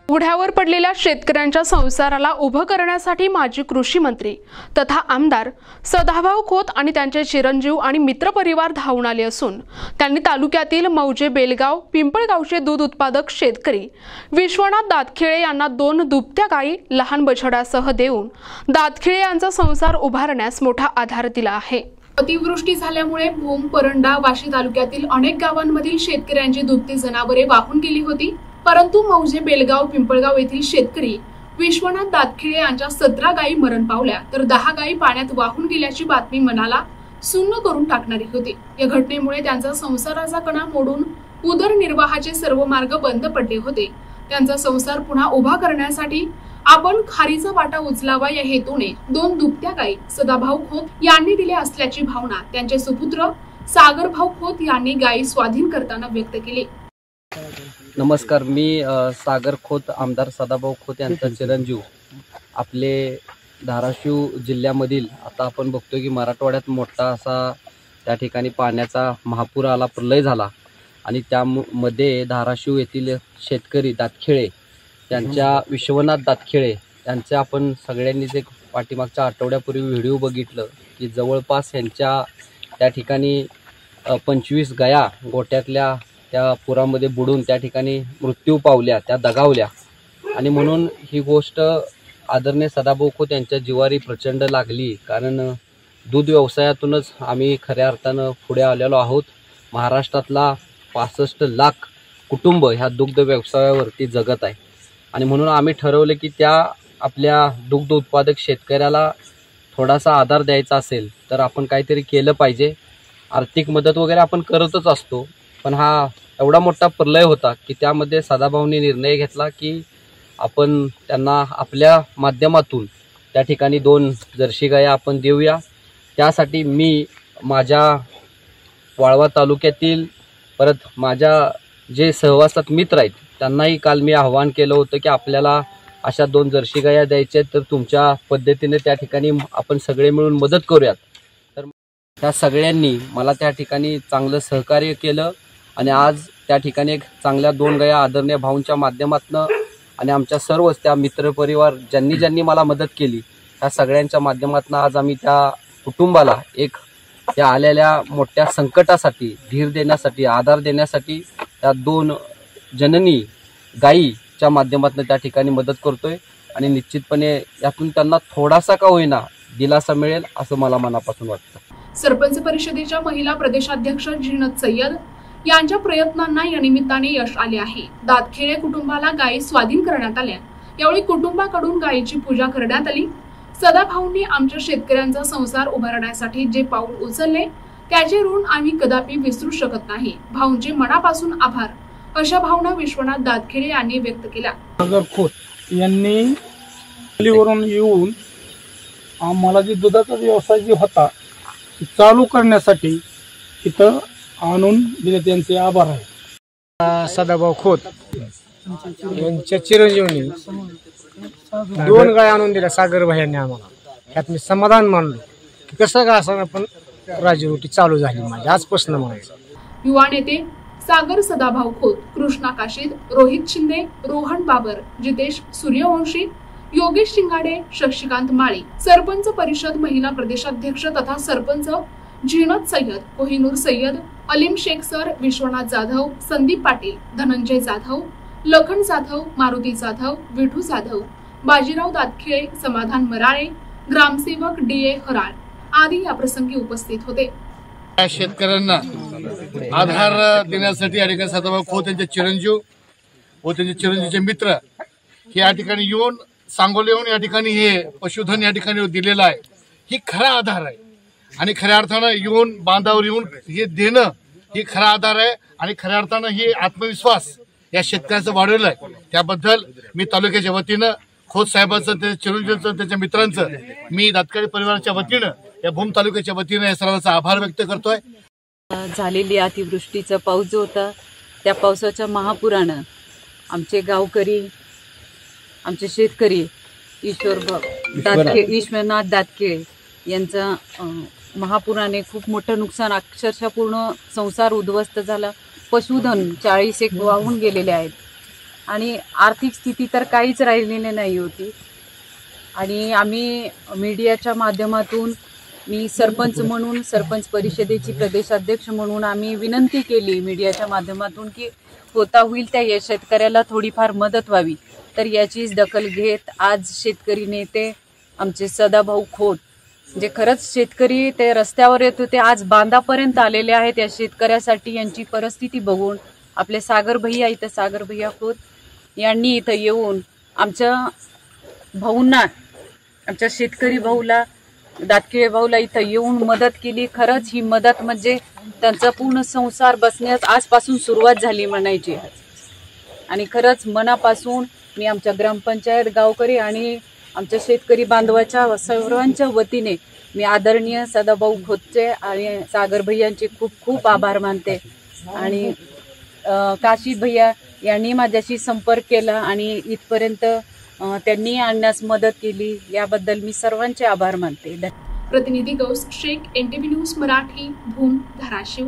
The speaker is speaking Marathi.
उघड्यावर पडलेल्या शेतकऱ्यांच्या संसाराला उभं करण्यासाठी माजी कृषी मंत्री तथा आमदार सदाभाऊ खोत आणि त्यांचे चिरंजीव आणि मित्रपरिवार धावून आले असून त्यांनी तालुक्यातील मौजे बेलगाव पिंपळगावचे दूध उत्पादक शेतकरी विश्वनाथ दातखिळे यांना 2 दुभत्या गायी लहान बछड्यासह देऊन दातखिळे यांचा संसार उभारण्यास मोठा आधार दिला आहे। अतिवृष्टी झाल्यामुळे भूम, परंडा, वाशी तालुक्यातील अनेक गावांमधील शेतकऱ्यांची दुभती जनावरे वाहून गेली होती। परंतु मौजे बेलगाव पिंपळगाव येथील शेतकरी विश्वनाथ दातखिळे यांच्या 17 गायी मरण पावल्या तर 10 गायी पाण्यात वाहून गेल्याची बातमी मनाला सुन्न करून टाकणारी होती। या घटनेमुळे त्यांचा संसाराचा कणा मोडून उदरनिर्वाहाचे सर्व मार्ग बंद पडले होते। त्यांचा संसार पुन्हा उभा करण्यासाठी आपण खारीचा वाटा उचलावा या हेतूने 2 दुभत्या गायी सदाभाऊ खोत यांनी दिल्या असल्याची भावना त्यांचे सुपुत्र सागरभाऊ खोत यांनी गायी स्वाधीन करताना व्यक्त केली। नमस्कार, मी सागर खोत, आमदार सदाभाऊ खोत यांचा चिरंजीव। आपले धाराशिव जिल्ह्यामधील आता आपण बघतोय की मराठवाड्यात मोठा असा त्या ठिकाणी पाण्याचा महापूर आला, प्रलय झाला आणि त्यामध्ये धाराशिव येथील शेतकरी दातखिळे त्यांच्या विश्वनाथ दातखिळे यांचे आपण सगळ्यांनीच एक पाठीमागच्या आठवड्यापूर्वी व्हिडिओ बघितलं की जवळपास यांच्या त्या ठिकाणी 25 गाया गोट्यातल्या त्या पुरामध्ये बुडून त्या ठिकाणी मृत्यू पावल्या, त्या दगावल्या आणि म्हणून ही गोष्ट आदरणीय सदाभाऊ खोत यांच्या जिवारी प्रचंड लागली। कारण दूध व्यवसायातूनच आम्ही खऱ्या अर्थानं पुढे आलेलो आहोत। महाराष्ट्रातला 65 लाख कुटुंब ह्या दुग्ध व्यवसायावरती जगत आहे आणि म्हणून आम्ही ठरवलं की त्या आपल्या दुग्ध उत्पादक शेतकऱ्याला थोडासा आधार द्यायचा असेल तर आपण काहीतरी केलं पाहिजे। आर्थिक मदत वगैरे आपण करतच असतो, पण हा एवढा मोठा प्रलय होता की त्यामध्ये सदाभाऊंनी निर्णय घेतला की आपण त्यांना आपल्या माध्यमातून त्या ठिकाणी 2 जर्सी गाया आपण देऊया। त्यासाठी मी माझ्या वाळवा तालुक्यातील परत माझ्या जे सहवासात मित्र आहेत त्यांनाही काल मी आवाहन केलं होतं की आपल्याला अशा 2 जर्सी गाया द्यायच्या तर तुमच्या पद्धतीने त्या ठिकाणी आपण सगळे मिळून मदत करूयात। तर त्या सगळ्यांनी मला त्या ठिकाणी चांगलं सहकार्य केलं आणि आज त्या ठिकाणी एक चांगल्या 2 गाया आदरणीय भाऊंच्या माध्यमातून आणि आमच्या सर्वच त्या मित्रपरिवार ज्यांनी मला मदत केली त्या सगळ्यांच्या माध्यमातून आज आम्ही त्या कुटुंबाला एक त्या आलेल्या मोठ्या संकटासाठी धीर देण्यासाठी, आधार देण्यासाठी त्या 2 जननी गायीच्या माध्यमातून त्या ठिकाणी मदत करतोय आणि निश्चितपणे यातून त्यांना थोडासा का होईना दिलासा मिळेल असं मला मनापासून वाटतं। सरपंच परिषदेच्या महिला प्रदेशाध्यक्ष झीनत सय्यद यांच्या प्रयत्नांना या निमित्ताने यश आले आहे। दातखिळे कुटुंबाला गायी स्वाधीन करण्यात आल्या। यावेळी कुटुंबाकडून गायीची पूजा करण्यात आली। सदाभाऊंनी आमच्या शेतकऱ्यांचा संसार उभारण्यासाठी जे पाऊल उचलले त्याचे ऋण आम्ही कदापि विसरू शकत नाही। भाऊंचे मनापासून आभार अशा भावना विश्वनाथ दातखिळे यांनी व्यक्त केल्या। सागर खोत यांनी दिल्लीवरून येऊन आम्हाला जे दुधाचा व्यवसाय जे होता चालू करण्यासाठी इथं आणून दिले, त्यांचे आभार आहे। सदाभाऊ खोत यांच्या चिरंजीवनी 2 गाय आणून दिल्या सागर भाईंनी आम्हाला। ह्यात मी समाधान मानलो की कसं का असं पण राजीरोटी चालू झाली माझी आजपासून म्हणायचं। युवा नेते सागर सदाभाऊ खोत, कृष्णा काशीद, रोहित शिंदे, रोहन बाबर, जितेश सूर्यवंशी, योगेश शिंगाडे, शशिकांत माळी, सरपंच परिषद महिला प्रदेशाध्यक्ष तथा सरपंच झीनत सय्यद, कोहिनूर सय्यद, अलीम शेख सर, विश्वनाथ जाधव, संदीप पाटील, धनंजय जाधव, लखन जाधव, मारुती जाधव, विठू जाधव, बाजीराव दातखिळे, समाधान मराळे, ग्रामसेवक DA हराळ आदी या प्रसंगी उपस्थित होते। शेतकऱ्यांना आधार देण्यासाठी या ठिकाणी सदाभाऊ खोत यांचे चिरंजीव व त्यांचे चिरंजीवचे मित्र हे या ठिकाणी येऊन सांगोले येऊन या ठिकाणी हे पशुधन या ठिकाणी दिलेलं आहे। ही खरा आधार आहे आणि खऱ्या अर्थानं येऊन बांधावर येऊन हे देणं ही खरा आधार आहे आणि खऱ्या अर्थानं हे आत्मविश्वास या शेतकऱ्यांचं वाढवलं आहे। त्याबद्दल मी तालुक्याच्या वतीनं खोत साहेबांचं, त्याच्या चिरंजीवचं, त्याच्या मित्रांचं, मी दातखिळे परिवाराच्या वतीनं या भूम तालुक्याच्या वतीनं या सर्वांचा आभार व्यक्त करतोय। झालेली अतिवृष्टीचा पाऊस जो होता त्या पावसाच्या महापुरानं आमचे गावकरी, आमचे शेतकरी विश्वनाथ दातखिळे यांचा महापुराने खूप मोठं नुकसान, अक्षरशः पूर्ण संसार उद्ध्वस्त झाला। पशुधन 40 एक वाहून गेलेले आहेत आणि आर्थिक स्थिती तर काहीच राहिलेली नाही होती. आणि आम्ही मीडियाच्या माध्यमातून, मी सरपंच म्हणून, सरपंच परिषदेची प्रदेशाध्यक्ष म्हणून आम्ही विनंती केली मीडियाच्या माध्यमातून की होता होईल त्या या शेतकऱ्याला थोडीफार मदत व्हावी. तर याचीच दखल घेत आज शेतकरी नेते आमचे सदाभाऊ खोत, जे खरंच शेतकरी ते रस्त्यावर येत होते, आज बांधापर्यंत आलेले आहेत. या शेतकऱ्यासाठी यांची परिस्थिती बघून आपले सागर भैया, इथं सागर भैया खोत यांनी इथं येऊन आमच्या भाऊंना, आमच्या शेतकरी भाऊला, दातकिळे भाऊला इथं येऊन मदत केली. खरंच ही मदत म्हणजे त्यांचा पूर्ण संसार बसण्यास आजपासून सुरुवात झाली म्हणायची. आणि खरंच मनापासून मी आमच्या ग्रामपंचायत, गावकरी आणि आमच्या शेतकरी बांधवाच्या सर्वांच्या वतीने मी आदरणीय सदाभाऊ खोतचे आणि सागर भैयांचे खूप खूप आभार मानते. आणि काशी भैया यांनी माझ्याशी संपर्क केला आणि इथपर्यंत त्यांनी आणण्यास मदत केली, याबद्दल मी सर्वांचे आभार मानते. प्रतिनिधी गौस शेख, NTV न्यूज मराठी, भूम, धाराशिव.